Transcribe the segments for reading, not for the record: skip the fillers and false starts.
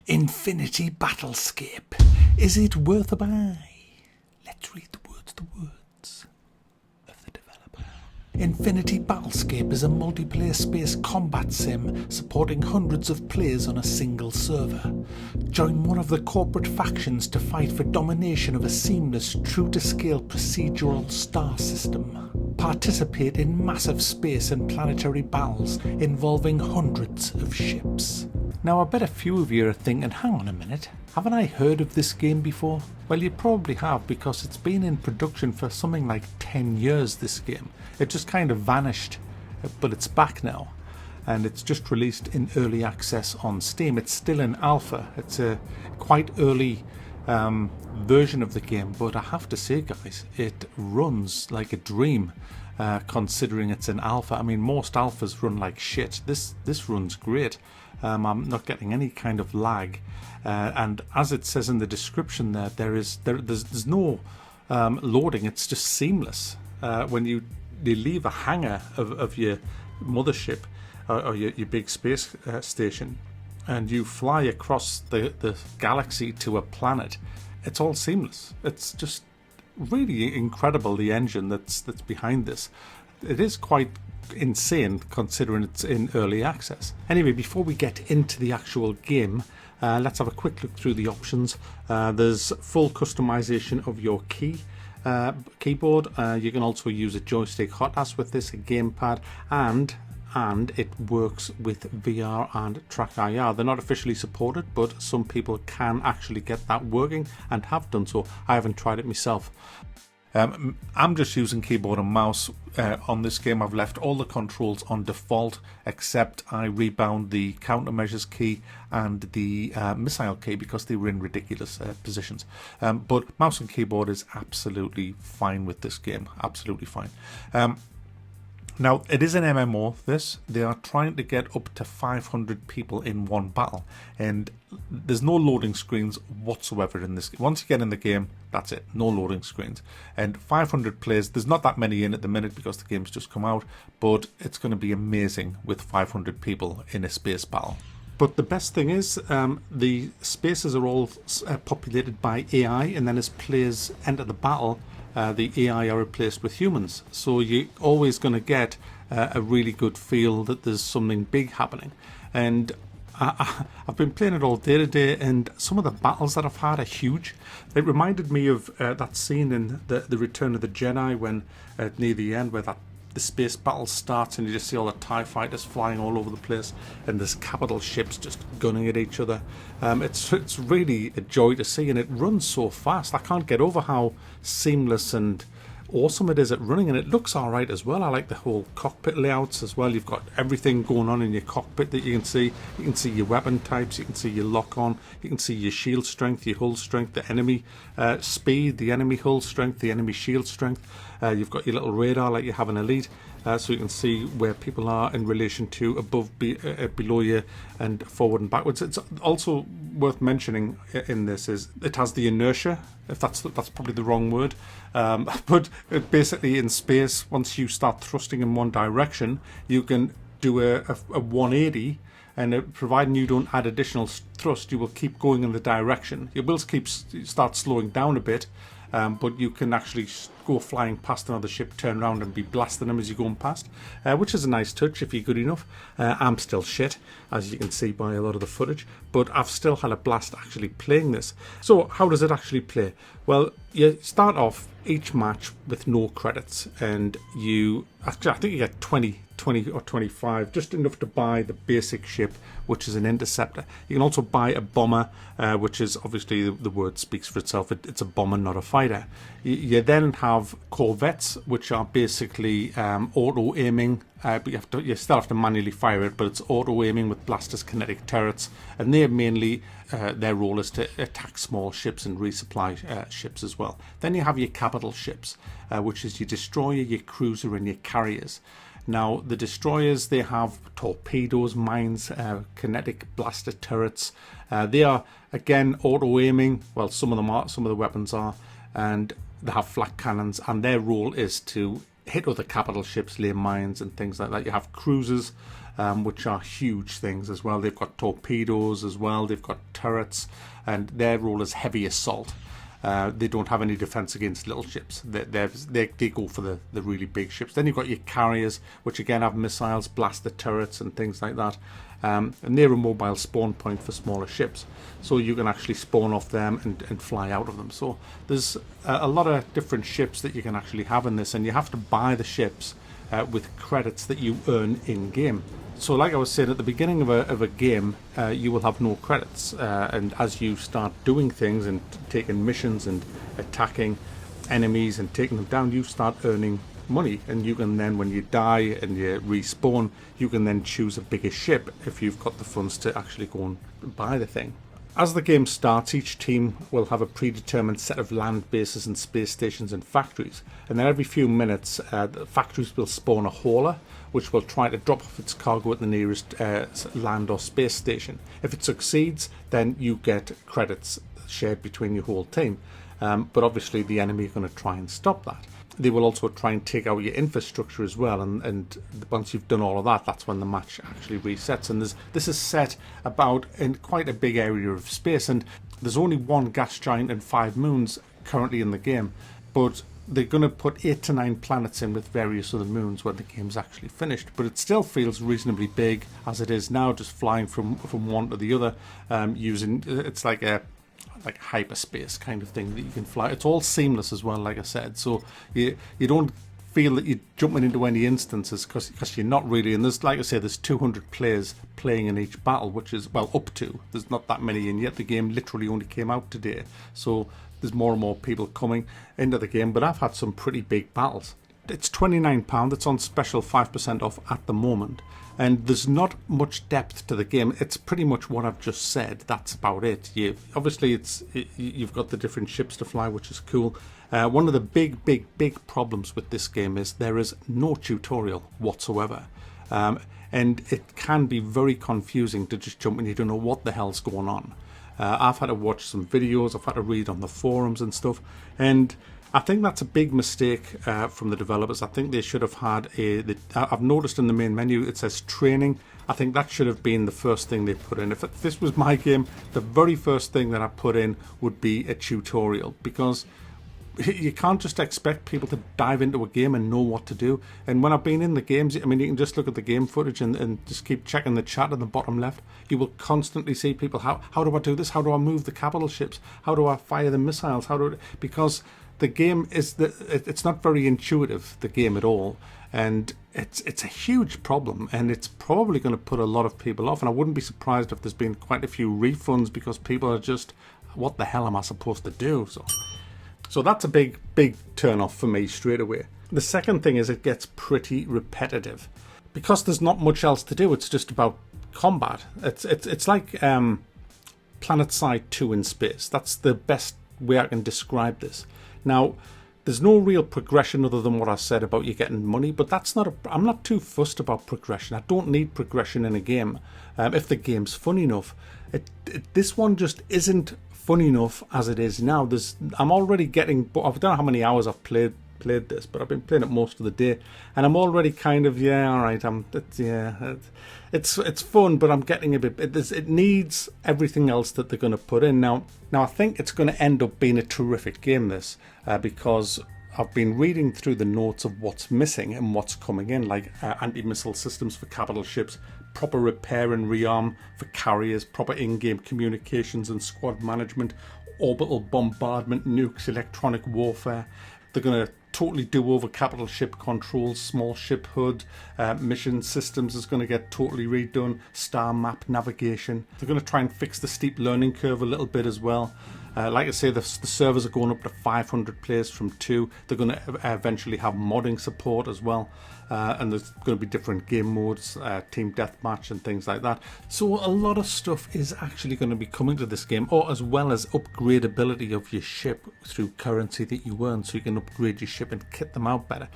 Infinity Battlescape. Is it worth a buy? Let's read the words of the developer. Infinity Battlescape is a multiplayer space combat sim supporting hundreds of players on a single server. Join one of the corporate factions to fight for domination of a seamless, true-to-scale procedural star system. Participate in massive space and planetary battles involving hundreds of ships. Now I bet a few of you are thinking, hang on a minute, haven't I heard of this game before? Well, you probably have, because it's been in production for something like 10 years, this game. It just kind of vanished, but it's back now. And it's just released in early access on Steam. It's still in alpha. It's a quite early version of the game, but I have to say, guys, it runs like a dream, considering it's an alpha. I mean, most alphas run like shit. This runs great. I'm not getting any kind of lag, and as it says in the description there's no loading. It's just seamless. When you leave a hangar of your mothership or your big space station, and you fly across the galaxy to a planet, it's all seamless. It's just really incredible, the engine that's behind this. It is quite insane considering it's in early access. Anyway, before we get into the actual game, let's have a quick look through the options. There's full customization of your keyboard. You can also use a joystick hot-ass with this, a gamepad, and it works with VR and Track IR. They're not officially supported, but some people can actually get that working and have done so. I haven't tried it myself. I'm just using keyboard and mouse on this game. I've left all the controls on default, except I rebound the countermeasures key and the missile key because they were in ridiculous positions. But mouse and keyboard is absolutely fine with this game, absolutely fine. Now, it is an MMO, this. They are trying to get up to 500 people in one battle, and there's no loading screens whatsoever in this. Once you get in the game, that's it, no loading screens. And 500 players, there's not that many in at the minute because the game's just come out, but it's going to be amazing with 500 people in a space battle. But the best thing is, the spaces are all populated by AI, and then as players enter the battle, the AI are replaced with humans. So you're always going to get a really good feel that there's something big happening. And I've been playing it all day today, and some of the battles that I've had are huge. It reminded me of that scene in the Return of the Jedi when near the end where the space battle starts and you just see all the TIE fighters flying all over the place and there's capital ships just gunning at each other. It's really a joy to see, and it runs so fast. I can't get over how seamless and awesome it is at running, and it looks alright as well. I like the whole cockpit layouts as well. You've got everything going on in your cockpit that you can see. You can see your weapon types, you can see your lock on, you can see your shield strength, your hull strength, the enemy speed, the enemy hull strength, the enemy shield strength. You've got your little radar like you have in Elite, so you can see where people are in relation to above, below you, and forward and backwards. It's also worth mentioning in this is it has the inertia, if that's probably the wrong word, but basically in space, once you start thrusting in one direction, you can do a 180, and providing you don't add additional thrust, you will keep going in the direction. You will start slowing down a bit, but you can actually go flying past another ship, turn around and be blasting them as you're going past, which is a nice touch if you're good enough. I'm still shit, as you can see by a lot of the footage, but I've still had a blast actually playing this. So how does it actually play? Well, you start off each match with no credits, and I think you get 20 or 25, just enough to buy the basic ship, which is an interceptor. You can also buy a bomber, which is obviously, the word speaks for itself. It's a bomber, not a fighter. You then have Corvettes, which are basically auto aiming, but you still have to manually fire it, but it's auto aiming with blasters, kinetic turrets, and they're mainly their role is to attack small ships and resupply ships as well. Then you have your capital ships, which is your destroyer, your cruiser, and your carriers. Now, the destroyers, they have torpedoes, mines, kinetic blaster turrets. They are, again, auto-aiming. Well, some of them are, some of the weapons are. And they have flak cannons, and their role is to hit other capital ships, lay mines and things like that. You have cruisers, which are huge things as well. They've got torpedoes as well, they've got turrets, and their role is heavy assault. They don't have any defense against little ships. They go for the really big ships. Then you've got your carriers, which again have missiles, blast the turrets and things like that. And they're a mobile spawn point for smaller ships. So you can actually spawn off them and fly out of them. So there's a lot of different ships that you can actually have in this, and you have to buy the ships with credits that you earn in-game. So like I was saying, at the beginning of a game, you will have no credits. And as you start doing things and taking missions and attacking enemies and taking them down, you start earning money. And you can then, when you die and you respawn, you can then choose a bigger ship if you've got the funds to actually go and buy the thing. As the game starts, each team will have a predetermined set of land bases and space stations and factories. And then every few minutes, the factories will spawn a hauler, which will try to drop off its cargo at the nearest land or space station. If it succeeds, then you get credits shared between your whole team. But obviously the enemy are going to try and stop that. They will also try and take out your infrastructure as well, and once you've done all of that, that's when the match actually resets. And this is set about in quite a big area of space, and there's only one gas giant and 5 moons currently in the game, but they're going to put 8 to 9 planets in with various other moons when the game's actually finished. But it still feels reasonably big as it is now, just flying from one to the other, using it's like hyperspace kind of thing that you can fly. It's all seamless as well, like I said, so you don't feel that you're jumping into any instances because you're not really. And there's, like I say, there's 200 players playing in each battle, which is, well, up to. There's not that many in yet. The game literally only came out today, so there's more and more people coming into the game. But I've had some pretty big battles. It's £29. It's on special 5% off at the moment. And there's not much depth to the game. It's pretty much what I've just said. That's about it. Obviously, you've got the different ships to fly, which is cool. One of the big problems with this game is there is no tutorial whatsoever. And it can be very confusing to just jump and you don't know what the hell's going on. I've had to watch some videos. I've had to read on the forums and stuff. And I think that's a big mistake from the developers. I think they should have had I've noticed in the main menu it says training. I think that should have been the first thing they put in. If this was my game, the very first thing that I put in would be a tutorial, because you can't just expect people to dive into a game and know what to do. And when I've been in the games, I mean, you can just look at the game footage and just keep checking the chat in the bottom left. You will constantly see people, how do I do this? How do I move the capital ships? How do I fire the missiles? Because the game it's not very intuitive, the game at all, and it's a huge problem, and it's probably going to put a lot of people off. And I wouldn't be surprised if there's been quite a few refunds because people are just, what the hell am I supposed to do? So that's a big turn off for me straight away. The second thing is it gets pretty repetitive because there's not much else to do. It's just about combat. It's like PlanetSide 2 in space. That's the best way I can describe this. Now, there's no real progression other than what I said about you getting money, but I'm not too fussed about progression. I don't need progression in a game if the game's fun enough. This one just isn't fun enough as it is now. I'm already getting, I don't know how many hours I've played this, but I've been playing it most of the day, and I'm already kind of, it's fun, but I'm getting a bit, it needs everything else that they're going to put in. Now I think it's going to end up being a terrific game, this, because I've been reading through the notes of what's missing and what's coming in, like anti-missile systems for capital ships, proper repair and rearm for carriers, proper in-game communications and squad management, orbital bombardment, nukes, electronic warfare. They're going to totally do over capital ship controls, small ship HUD, mission systems is going to get totally redone, star map navigation. They're going to try and fix the steep learning curve a little bit as well. Like I say, the servers are going up to 500 players from 2. They're going to eventually have modding support as well. And there's going to be different game modes, team deathmatch and things like that. So a lot of stuff is actually going to be coming to this game, or as well as upgradability of your ship through currency that you earn, so you can upgrade your ship and kit them out better.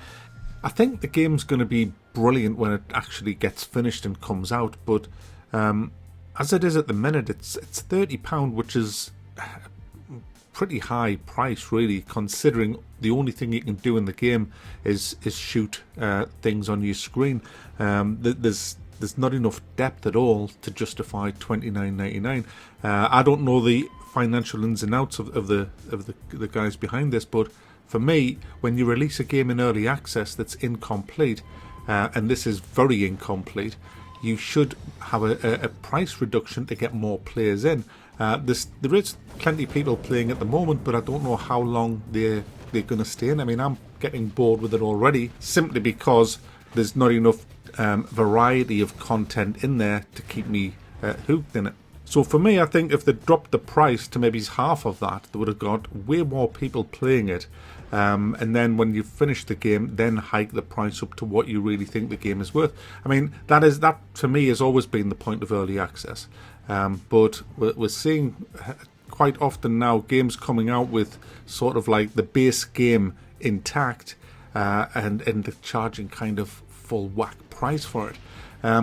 I think the game's going to be brilliant when it actually gets finished and comes out, but as it is at the minute, it's £30, which is pretty high price, really, considering the only thing you can do in the game is shoot things on your screen. There's there's not enough depth at all to justify $29.99. I don't know the financial ins and outs of the guys behind this, but for me, when you release a game in early access that's incomplete, and this is very incomplete, you should have a price reduction to get more players in. There is plenty of people playing at the moment, but I don't know how long they're going to stay in. I mean, I'm getting bored with it already, simply because there's not enough variety of content in there to keep me hooked in it. So for me, I think if they dropped the price to maybe half of that, they would have got way more people playing it. And then when you finish the game, then hike the price up to what you really think the game is worth. I mean, that to me has always been the point of early access. But we're seeing quite often now games coming out with sort of like the base game intact, and they're charging kind of full whack price for it.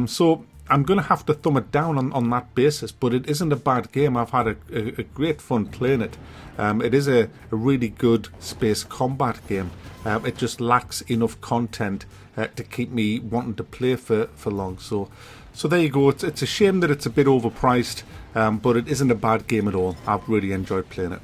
So I'm going to have to thumb it down on that basis, but it isn't a bad game. I've had a great fun playing it. It is a really good space combat game. It just lacks enough content to keep me wanting to play for long. So there you go. It's a shame that it's a bit overpriced, but it isn't a bad game at all. I've really enjoyed playing it.